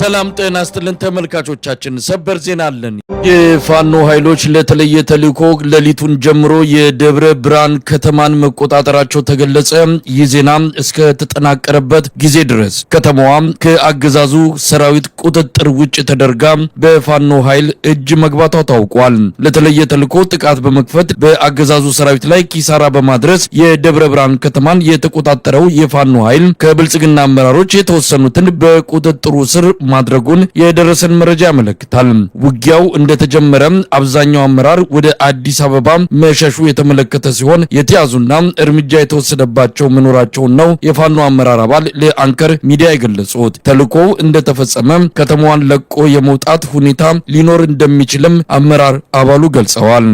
ሰላም ጤና ይስጥልን ተመልካቾቻችን፣ ሰበር ዜና አለን። የፋኖ ኃይሎች ለተለየ ተልዕኮ ሌሊቱን ጀምሮ የደብረ ብርሃን ከተማን መቆጣጠራቸው ተገለጸ። ይህ ዜና እስከ ተጠናቀረበት ጊዜ ድረስ ከተማዋ ከአገዛዙ ሰራዊት ቁጥጥር ውጭ ተደርጋ በፋኖ ኃይል እጅ መግባቷ ታውቋል። ለተለየ ተልዕኮ ጥቃት በመክፈት በአገዛዙ ሰራዊት ላይ ኪሳራ በማድረስ የደብረ ብርሃን ከተማን የተቆጣጠረው የፋኖ ኃይል ከብልጽግና አመራሮች የተወሰኑትን በቁጥጥሩ ስር ማድረጉን የደረሰን መረጃ ያመለክታል። ውጊያው እንደተጀመረ አብዛኛው አመራር ወደ አዲስ አበባ መሸሹ የተመለከተ ሲሆን የተያዙና እርምጃ የተወሰደባቸው መኖራቸውን ነው የፋኖ አመራር አባል ለአንከር ሚዲያ የገለጹት። ተልዕኮው እንደተፈጸመ ከተማዋን ለቆ የመውጣት ሁኔታ ሊኖር እንደሚችልም አመራር አባሉ ገልጸዋል።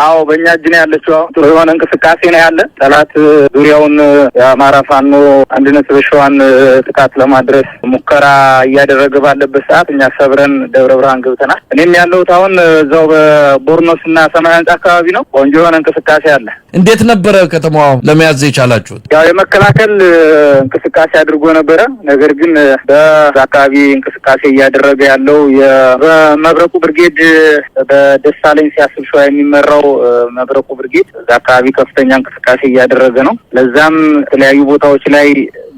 አዎ በእኛ እጅ ነው ያለችው። ጥሩ የሆነ እንቅስቃሴ ነው ያለ። ጠላት ዙሪያውን የአማራ ፋኖ አንድነት በሸዋን ጥቃት ለማድረስ ሙከራ እያደረገ ባለበት ሰዓት እኛ ሰብረን ደብረ ብርሃን ገብተናል። እኔም ያለሁት አሁን እዛው በቦርኖስና ሰማይ አንጻ አካባቢ ነው። ቆንጆ የሆነ እንቅስቃሴ አለ። እንዴት ነበረ ከተማዋ ለመያዝ የቻላችሁት? ያው የመከላከል እንቅስቃሴ አድርጎ ነበረ። ነገር ግን በአካባቢ እንቅስቃሴ እያደረገ ያለው የመብረቁ ብርጌድ በደሳለኝ ሲያስብ ሸዋ የሚመራው መብረቁ ብርጌድ እዛ አካባቢ ከፍተኛ እንቅስቃሴ እያደረገ ነው። ለዛም የተለያዩ ቦታዎች ላይ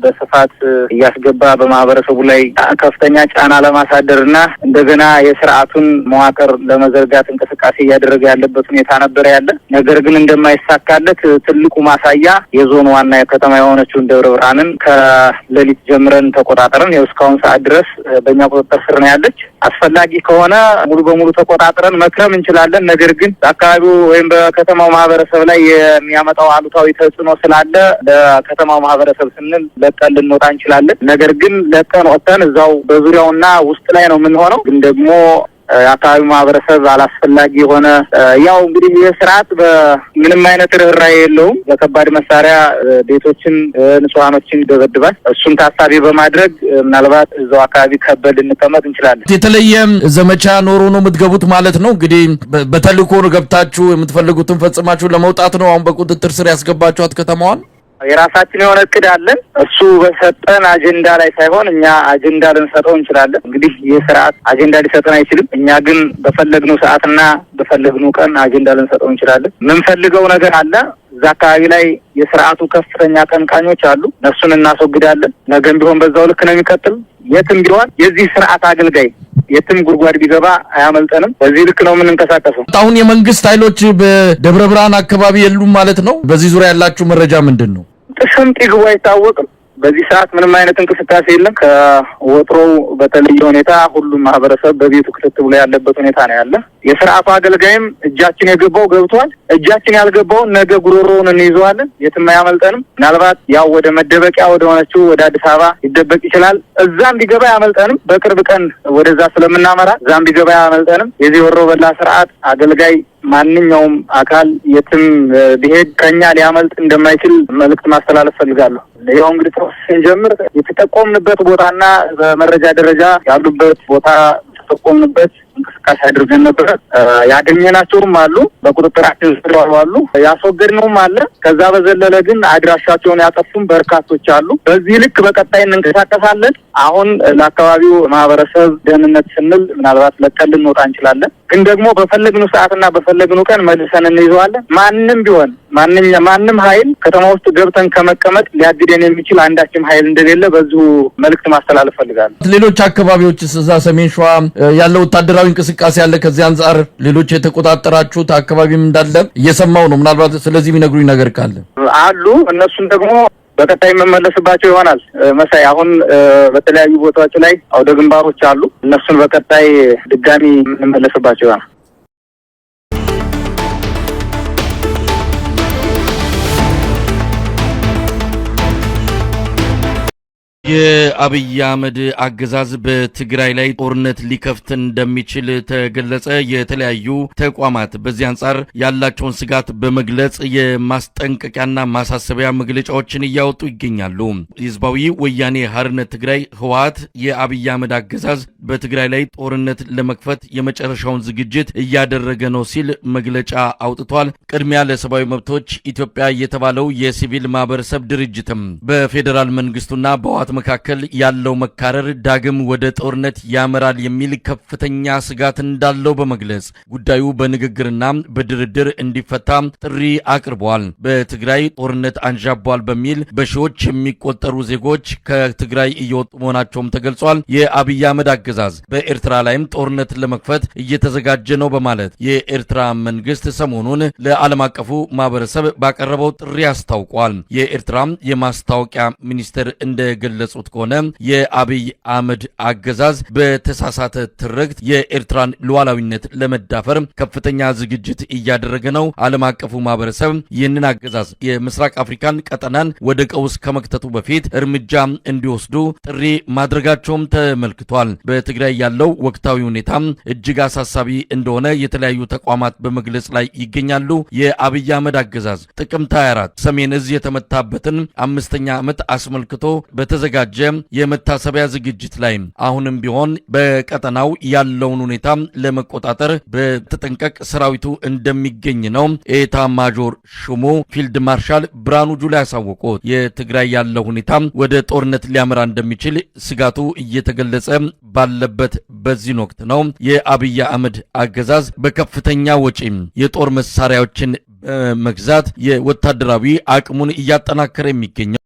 በስፋት እያስገባ በማህበረሰቡ ላይ ከፍተኛ ጫና ለማሳደርና እንደገና የስርዓቱን መዋቅር ለመዘርጋት እንቅስቃሴ እያደረገ ያለበት ሁኔታ ነበር ያለ። ነገር ግን እንደማይሳካለት ትልቁ ማሳያ የዞን ዋና ከተማ የሆነችውን ደብረ ብርሃንን ከሌሊት ጀምረን ተቆጣጠረን እስካሁን ሰዓት ድረስ በእኛ ቁጥጥር ስር ነው ያለች። አስፈላጊ ከሆነ ሙሉ በሙሉ ተቆጣጥረን መክረም እንችላለን። ነገር ግን በአካባቢው ወይም በከተማው ማህበረሰብ ላይ የሚያመጣው አሉታዊ ተጽዕኖ ስላለ ለከተማው ማህበረሰብ ስንል ለቀን ልንወጣ እንችላለን። ነገር ግን ለቀን ወጥተን እዛው በዙሪያውና ውስጥ ላይ ነው የምንሆነው። ግን ደግሞ የአካባቢው ማህበረሰብ አላስፈላጊ የሆነ ያው እንግዲህ ይህ ስርዓት በምንም አይነት ርህራሄ የለውም። በከባድ መሳሪያ ቤቶችን፣ ንጹሃኖችን ይደበድባል። እሱን ታሳቢ በማድረግ ምናልባት እዛው አካባቢ ከበድ እንቀመጥ እንችላለን። የተለየ ዘመቻ ኖሮ ነው የምትገቡት ማለት ነው? እንግዲህ በተልዕኮ ገብታችሁ የምትፈልጉትን ፈጽማችሁ ለመውጣት ነው አሁን በቁጥጥር ስር ያስገባችኋት ከተማዋን? የራሳችን የሆነ እቅድ አለን። እሱ በሰጠን አጀንዳ ላይ ሳይሆን እኛ አጀንዳ ልንሰጠው እንችላለን። እንግዲህ ይህ ስርዓት አጀንዳ ሊሰጠን አይችልም። እኛ ግን በፈለግነው ሰዓትና በፈለግነው ቀን አጀንዳ ልንሰጠው እንችላለን። የምንፈልገው ነገር አለ። እዛ አካባቢ ላይ የስርዓቱ ከፍተኛ ቀንቃኞች አሉ። እነሱን እናስወግዳለን። ነገም ቢሆን በዛው ልክ ነው የሚቀጥል። የትም ቢሆን የዚህ ስርዓት አገልጋይ የትም ጉድጓድ ቢገባ አያመልጠንም። በዚህ ልክ ነው የምንንቀሳቀሰው። አሁን የመንግስት ኃይሎች በደብረ ብርሃን አካባቢ የሉም ማለት ነው? በዚህ ዙሪያ ያላችሁ መረጃ ምንድን ነው? ጥስምት ይግቡ አይታወቅም። በዚህ ሰዓት ምንም አይነት እንቅስቃሴ የለም። ከወትሮው በተለየ ሁኔታ ሁሉም ማህበረሰብ በቤቱ ክትት ብሎ ያለበት ሁኔታ ነው ያለ። የስርዓቱ አገልጋይም እጃችን የገባው ገብቷል። እጃችን ያልገባውን ነገ ጉሮሮውን እንይዘዋለን። የትም አያመልጠንም። ምናልባት ያው ወደ መደበቂያ ወደ ሆነችው ወደ አዲስ አበባ ሊደበቅ ይችላል። እዛም ቢገባ አያመልጠንም። በቅርብ ቀን ወደዛ ስለምናመራ እዛም ቢገባ አያመልጠንም። የዚህ ወሮ በላ ስርዓት አገልጋይ ማንኛውም አካል የትም ቢሄድ ከኛ ሊያመልጥ እንደማይችል መልእክት ማስተላለፍ ፈልጋለሁ። ይኸው እንግዲህ ስንጀምር የተጠቆምንበት ቦታና በመረጃ ደረጃ ያሉበት ቦታ የተጠቆምንበት እንቅስቃሴ አድርገን ነበር። ያገኘናቸውም አሉ፣ በቁጥጥራችን ስር አሉ፣ ያስወገድነውም አለ። ከዛ በዘለለ ግን አድራሻቸውን ያጠፉም በርካቶች አሉ። በዚህ ልክ በቀጣይ እንንቀሳቀሳለን። አሁን ለአካባቢው ማህበረሰብ ደህንነት ስንል ምናልባት ለቀን ልንወጣ እንችላለን። ግን ደግሞ በፈለግነው ሰዓትና በፈለግነው ቀን መልሰን እንይዘዋለን። ማንም ቢሆን ማንም ኃይል ከተማ ውስጥ ገብተን ከመቀመጥ ሊያግደን የሚችል አንዳችም ኃይል እንደሌለ በዚሁ መልእክት ማስተላለፍ ፈልጋለሁ። ሌሎች አካባቢዎች እዛ ሰሜን ሸዋ ያለው ወታደራዊ እንቅስቃሴ ያለ ከዚህ አንጻር ሌሎች የተቆጣጠራችሁት አካባቢም እንዳለ እየሰማው ነው። ምናልባት ስለዚህ የሚነግሩኝ ነገር ካለ አሉ። እነሱን ደግሞ በቀጣይ የምመለስባቸው ይሆናል። መሳይ አሁን በተለያዩ ቦታዎች ላይ አውደ ግንባሮች አሉ። እነሱን በቀጣይ ድጋሚ የምንመለስባቸው ይሆናል። የአብይ አህመድ አገዛዝ በትግራይ ላይ ጦርነት ሊከፍት እንደሚችል ተገለጸ። የተለያዩ ተቋማት በዚህ አንጻር ያላቸውን ስጋት በመግለጽ የማስጠንቀቂያና ማሳሰቢያ መግለጫዎችን እያወጡ ይገኛሉ። ህዝባዊ ወያኔ ሓርነት ትግራይ ህወሓት የአብይ አህመድ አገዛዝ በትግራይ ላይ ጦርነት ለመክፈት የመጨረሻውን ዝግጅት እያደረገ ነው ሲል መግለጫ አውጥቷል። ቅድሚያ ለሰብአዊ መብቶች ኢትዮጵያ የተባለው የሲቪል ማህበረሰብ ድርጅትም በፌዴራል መንግስቱና በህወሓት መካከል ያለው መካረር ዳግም ወደ ጦርነት ያመራል የሚል ከፍተኛ ስጋት እንዳለው በመግለጽ ጉዳዩ በንግግርና በድርድር እንዲፈታ ጥሪ አቅርቧል። በትግራይ ጦርነት አንዣቧል በሚል በሺዎች የሚቆጠሩ ዜጎች ከትግራይ እየወጡ መሆናቸውም ተገልጿል። የአብይ አህመድ አገዛዝ በኤርትራ ላይም ጦርነት ለመክፈት እየተዘጋጀ ነው በማለት የኤርትራ መንግስት ሰሞኑን ለዓለም አቀፉ ማህበረሰብ ባቀረበው ጥሪ አስታውቋል። የኤርትራ የማስታወቂያ ሚኒስትር እንደገለጹት ከሆነ የአብይ አህመድ አገዛዝ በተሳሳተ ትርክት የኤርትራን ሉዓላዊነት ለመዳፈር ከፍተኛ ዝግጅት እያደረገ ነው። ዓለም አቀፉ ማህበረሰብ ይህንን አገዛዝ የምስራቅ አፍሪካን ቀጠናን ወደ ቀውስ ከመክተቱ በፊት እርምጃ እንዲወስዱ ጥሪ ማድረጋቸውም ተመልክቷል። በትግራይ ያለው ወቅታዊ ሁኔታ እጅግ አሳሳቢ እንደሆነ የተለያዩ ተቋማት በመግለጽ ላይ ይገኛሉ። የአብይ አህመድ አገዛዝ ጥቅምት 24 ሰሜን እዝ የተመታበትን 5ኛ ዓመት አስመልክቶ በተዘጋጀ የመታሰቢያ ዝግጅት ላይ አሁንም ቢሆን በቀጠናው ያለውን ሁኔታ ለመቆጣጠር በተጠንቀቅ ሰራዊቱ እንደሚገኝ ነው ኤታ ማጆር ሹሙ ፊልድ ማርሻል ብርሃኑ ጁላ ያሳወቁት። የትግራይ ያለው ሁኔታ ወደ ጦርነት ሊያመራ እንደሚችል ስጋቱ እየተገለጸ ባለበት በዚህ ወቅት ነው የአብይ አህመድ አገዛዝ በከፍተኛ ወጪ የጦር መሳሪያዎችን በመግዛት የወታደራዊ አቅሙን እያጠናከረ የሚገኘው።